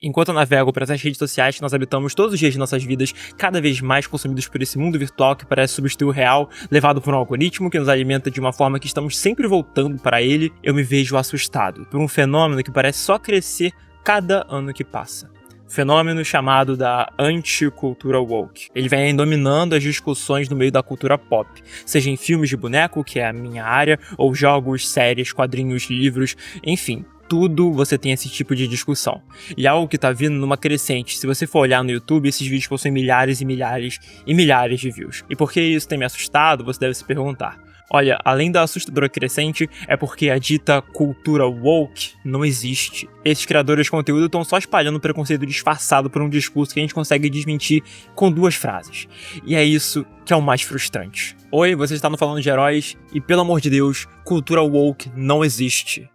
Enquanto eu navego por essas redes sociais que nós habitamos todos os dias de nossas vidas, cada vez mais consumidos por esse mundo virtual que parece substituir o real, levado por um algoritmo que nos alimenta de uma forma que estamos sempre voltando para ele, eu me vejo assustado por um fenômeno que parece só crescer cada ano que passa. Fenômeno chamado da anticultura woke. Ele vem dominando as discussões no meio da cultura pop, seja em filmes de boneco, que é a minha área, ou jogos, séries, quadrinhos, livros, enfim. Tudo você tem esse tipo de discussão. E algo que tá vindo numa crescente. Se você for olhar no YouTube, esses vídeos possuem milhares e milhares e milhares de views. E por que isso tem me assustado, você deve se perguntar. Olha, além da assustadora crescente, é porque a dita cultura woke não existe. Esses criadores de conteúdo estão só espalhando preconceito disfarçado por um discurso que a gente consegue desmentir com 2 frases. E é isso que é o mais frustrante. Oi, você está no Falando de Heróis e, pelo amor de Deus, cultura woke não existe.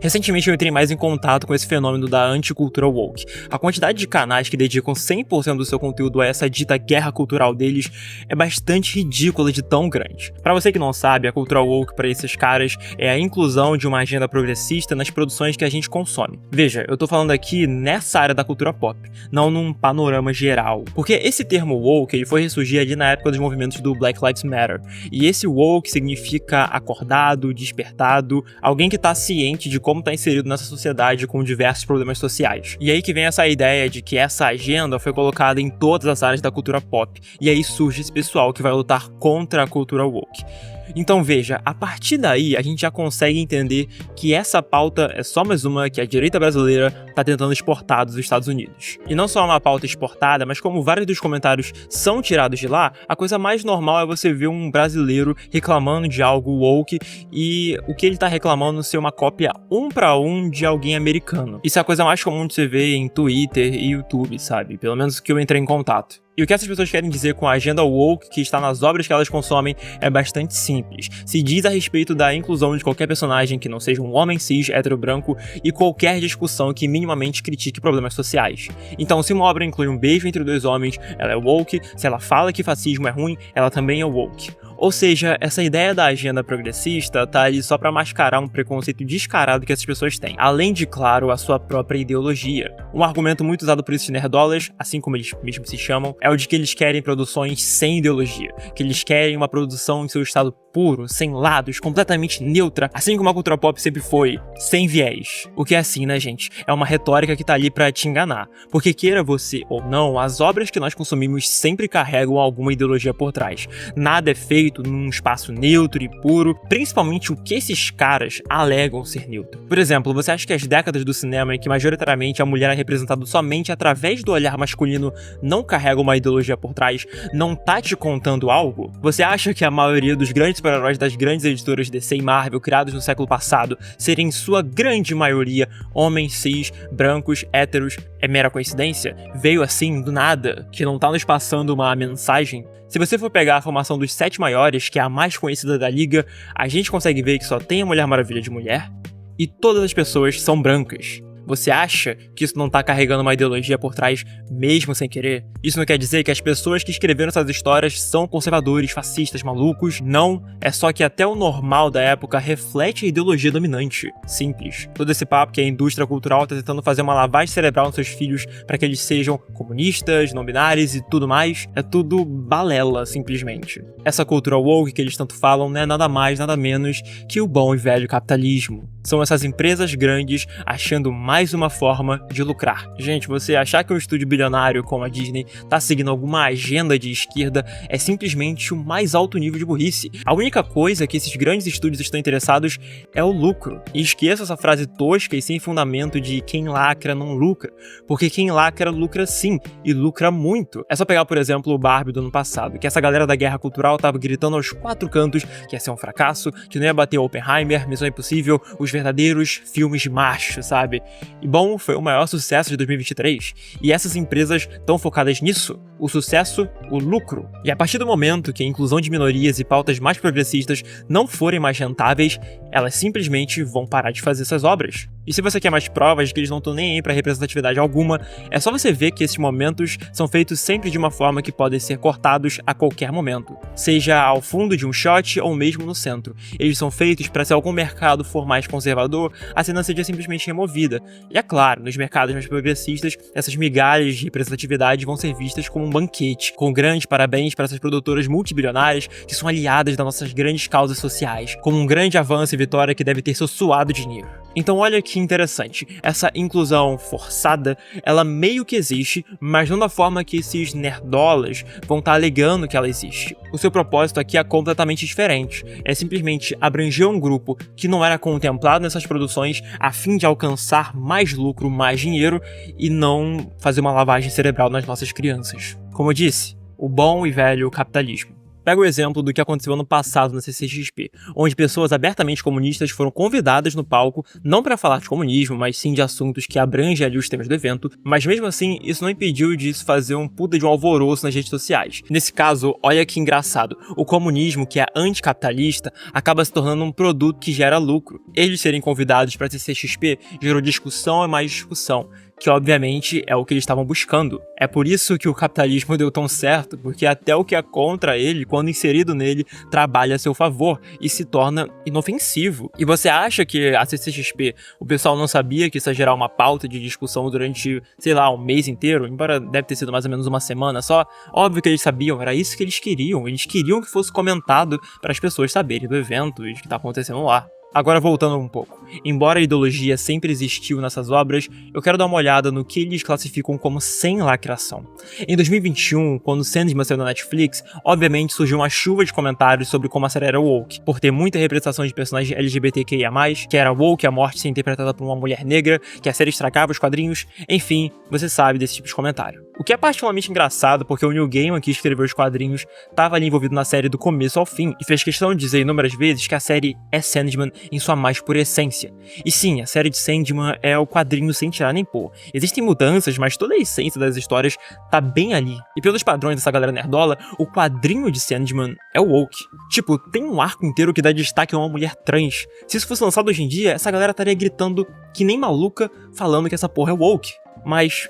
Recentemente eu entrei mais em contato com esse fenômeno da anticultura woke. A quantidade de canais que dedicam 100% do seu conteúdo a essa dita guerra cultural deles é bastante ridícula de tão grande. Pra você que não sabe, a cultura woke pra esses caras é a inclusão de uma agenda progressista nas produções que a gente consome. Veja, eu tô falando aqui nessa área da cultura pop, não num panorama geral. Porque esse termo woke ele foi ressurgir ali na época dos movimentos do Black Lives Matter. E esse woke significa acordado, despertado, alguém que tá ciente de como está inserido nessa sociedade com diversos problemas sociais. E aí que vem essa ideia de que essa agenda foi colocada em todas as áreas da cultura pop, e aí surge esse pessoal que vai lutar contra a cultura woke. Então veja, a partir daí a gente já consegue entender que essa pauta é só mais uma que a direita brasileira está tentando exportar dos Estados Unidos. E não só uma pauta exportada, mas como vários dos comentários são tirados de lá, a coisa mais normal é você ver um brasileiro reclamando de algo woke e o que ele está reclamando ser uma cópia 1 para 1 de alguém americano. Isso é a coisa mais comum de você ver em Twitter e YouTube, sabe? Pelo menos que eu entrei em contato. E o que essas pessoas querem dizer com a agenda woke que está nas obras que elas consomem é bastante simples. Se diz a respeito da inclusão de qualquer personagem que não seja um homem cis, hétero branco e qualquer discussão que minimamente critique problemas sociais. Então, se uma obra inclui um beijo entre 2 homens, ela é woke. Se ela fala que fascismo é ruim, ela também é woke. Ou seja, essa ideia da agenda progressista tá ali só pra mascarar um preconceito descarado que essas pessoas têm, além de, claro, a sua própria ideologia. Um argumento muito usado por esses nerdolas, assim como eles mesmos se chamam, é o de que eles querem produções sem ideologia, que eles querem uma produção em seu estado puro, sem lados, completamente neutra, assim como a cultura pop sempre foi, sem viés. O que é assim, né, gente? É uma retórica que tá ali pra te enganar, porque queira você ou não, as obras que nós consumimos sempre carregam alguma ideologia por trás. Nada é feito num espaço neutro e puro, principalmente o que esses caras alegam ser neutro. Por exemplo, você acha que as décadas do cinema em que majoritariamente a mulher é representada somente através do olhar masculino não carrega uma ideologia por trás, não tá te contando algo? Você acha que a maioria dos grandes super-heróis das grandes editoras DC e Marvel criados no século passado serem em sua grande maioria homens cis, brancos, héteros, é mera coincidência? Veio assim, do nada, que não tá nos passando uma mensagem? Se você for pegar a formação dos 7 maiores, que é a mais conhecida da liga, a gente consegue ver que só tem a Mulher Maravilha de mulher e todas as pessoas são brancas. Você acha que isso não tá carregando uma ideologia por trás, mesmo sem querer? Isso não quer dizer que as pessoas que escreveram essas histórias são conservadores, fascistas, malucos? Não, é só que até o normal da época reflete a ideologia dominante. Simples. Todo esse papo que a indústria cultural tá tentando fazer uma lavagem cerebral nos seus filhos para que eles sejam comunistas, não binários e tudo mais, é tudo balela, simplesmente. Essa cultura woke que eles tanto falam não é nada mais, nada menos que o bom e velho capitalismo. São essas empresas grandes achando mais uma forma de lucrar. Gente, você achar que um estúdio bilionário como a Disney tá seguindo alguma agenda de esquerda é simplesmente o mais alto nível de burrice. A única coisa que esses grandes estúdios estão interessados é o lucro. E esqueça essa frase tosca e sem fundamento de quem lacra não lucra, porque quem lacra lucra sim, e lucra muito. É só pegar, por exemplo, o Barbie do ano passado, que essa galera da guerra cultural tava gritando aos 4 cantos que ia ser um fracasso, que não ia bater Oppenheimer, Missão Impossível, os verdadeiros filmes machos, sabe? E bom, foi o maior sucesso de 2023. E essas empresas estão focadas nisso. O sucesso, o lucro. E a partir do momento que a inclusão de minorias e pautas mais progressistas não forem mais rentáveis, elas simplesmente vão parar de fazer essas obras. E se você quer mais provas de que eles não estão nem aí pra representatividade alguma, é só você ver que esses momentos são feitos sempre de uma forma que podem ser cortados a qualquer momento, seja ao fundo de um shot ou mesmo no centro. Eles são feitos para se algum mercado for mais conservador, a cena seja simplesmente removida. E é claro, nos mercados mais progressistas, essas migalhas de representatividade vão ser vistas como um banquete, com grandes parabéns para essas produtoras multibilionárias que são aliadas das nossas grandes causas sociais, como um grande avanço e vitória que deve ter seu suado dinheiro. Então olha que interessante, essa inclusão forçada, ela meio que existe, mas não da forma que esses nerdolas vão estar alegando que ela existe. O seu propósito aqui é completamente diferente, é simplesmente abranger um grupo que não era contemplado nessas produções a fim de alcançar mais lucro, mais dinheiro e não fazer uma lavagem cerebral nas nossas crianças. Como eu disse, o bom e velho capitalismo. Pega o exemplo do que aconteceu ano passado na CCXP, onde pessoas abertamente comunistas foram convidadas no palco, não para falar de comunismo, mas sim de assuntos que abrangem ali os temas do evento, mas mesmo assim, isso não impediu disso fazer um puta de um alvoroço nas redes sociais. Nesse caso, olha que engraçado, o comunismo, que é anticapitalista, acaba se tornando um produto que gera lucro. Eles serem convidados para a CCXP gerou discussão e mais discussão, que obviamente é o que eles estavam buscando. É por isso que o capitalismo deu tão certo, porque até o que é contra ele, quando inserido nele, trabalha a seu favor e se torna inofensivo. E você acha que a CCXP, o pessoal não sabia que isso ia gerar uma pauta de discussão durante, sei lá, um mês inteiro? Embora deve ter sido mais ou menos uma semana só, óbvio que eles sabiam, era isso que eles queriam que fosse comentado para as pessoas saberem do evento e do que está acontecendo lá. Agora voltando um pouco, embora a ideologia sempre existiu nessas obras, eu quero dar uma olhada no que eles classificam como sem lacração. Em 2021, quando Sandman saiu na Netflix, obviamente surgiu uma chuva de comentários sobre como a série era woke, por ter muita representação de personagens LGBTQIA+, que era woke a morte ser interpretada por uma mulher negra, que a série estragava os quadrinhos, enfim, você sabe desse tipo de comentário. O que é particularmente engraçado porque o Neil Gaiman, que escreveu os quadrinhos, estava ali envolvido na série do começo ao fim, e fez questão de dizer inúmeras vezes que a série é Sandman em sua mais pura essência. E sim, a série de Sandman é o quadrinho sem tirar nem pôr. Existem mudanças, mas toda a essência das histórias tá bem ali. E pelos padrões dessa galera nerdola, o quadrinho de Sandman é o woke. Tipo, tem um arco inteiro que dá destaque a uma mulher trans. Se isso fosse lançado hoje em dia, essa galera estaria gritando que nem maluca, falando que essa porra é woke. Mas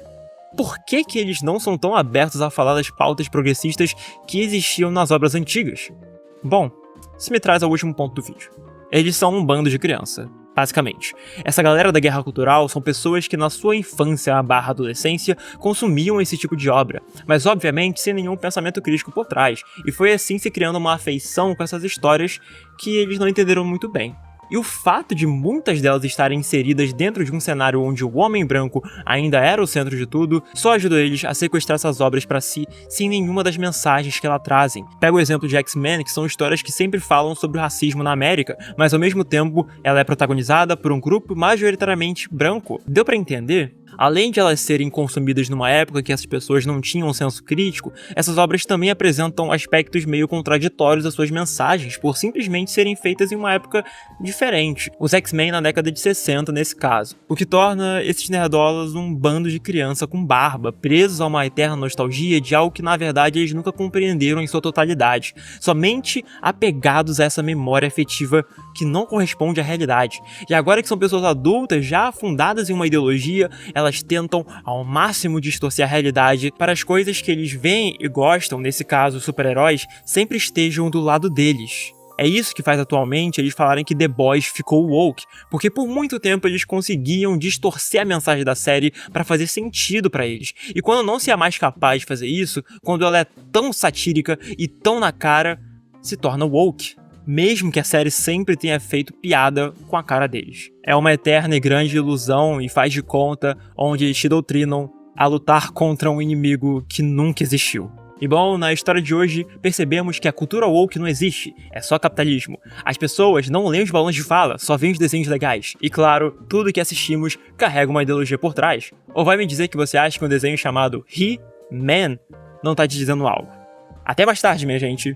por que eles não são tão abertos a falar das pautas progressistas que existiam nas obras antigas? Bom, isso me traz ao último ponto do vídeo. Eles são um bando de criança, basicamente. Essa galera da guerra cultural são pessoas que na sua infância/adolescência consumiam esse tipo de obra, mas obviamente sem nenhum pensamento crítico por trás, e foi assim se criando uma afeição com essas histórias que eles não entenderam muito bem. E o fato de muitas delas estarem inseridas dentro de um cenário onde o homem branco ainda era o centro de tudo, só ajudou eles a sequestrar essas obras para si, sem nenhuma das mensagens que elas trazem. Pega o exemplo de X-Men, que são histórias que sempre falam sobre o racismo na América, mas ao mesmo tempo ela é protagonizada por um grupo majoritariamente branco. Deu pra entender? Além de elas serem consumidas numa época que essas pessoas não tinham um senso crítico, essas obras também apresentam aspectos meio contraditórios das suas mensagens, por simplesmente serem feitas em uma época diferente. Os X-Men na década de 60, nesse caso. O que torna esses nerdolas um bando de criança com barba, presos a uma eterna nostalgia de algo que na verdade eles nunca compreenderam em sua totalidade, somente apegados a essa memória afetiva que não corresponde à realidade. E agora que são pessoas adultas, já afundadas em uma ideologia, elas tentam ao máximo distorcer a realidade para as coisas que eles veem e gostam, nesse caso super-heróis, sempre estejam do lado deles. É isso que faz atualmente eles falarem que The Boys ficou woke, porque por muito tempo eles conseguiam distorcer a mensagem da série para fazer sentido para eles. E quando não se é mais capaz de fazer isso, quando ela é tão satírica e tão na cara, se torna woke. Mesmo que a série sempre tenha feito piada com a cara deles. É uma eterna e grande ilusão e faz de conta onde eles te doutrinam a lutar contra um inimigo que nunca existiu. E bom, na história de hoje, percebemos que a cultura woke não existe, é só capitalismo. As pessoas não leem os balões de fala, só veem os desenhos legais. E claro, tudo que assistimos carrega uma ideologia por trás. Ou vai me dizer que você acha que um desenho chamado He-Man não tá te dizendo algo? Até mais tarde, minha gente!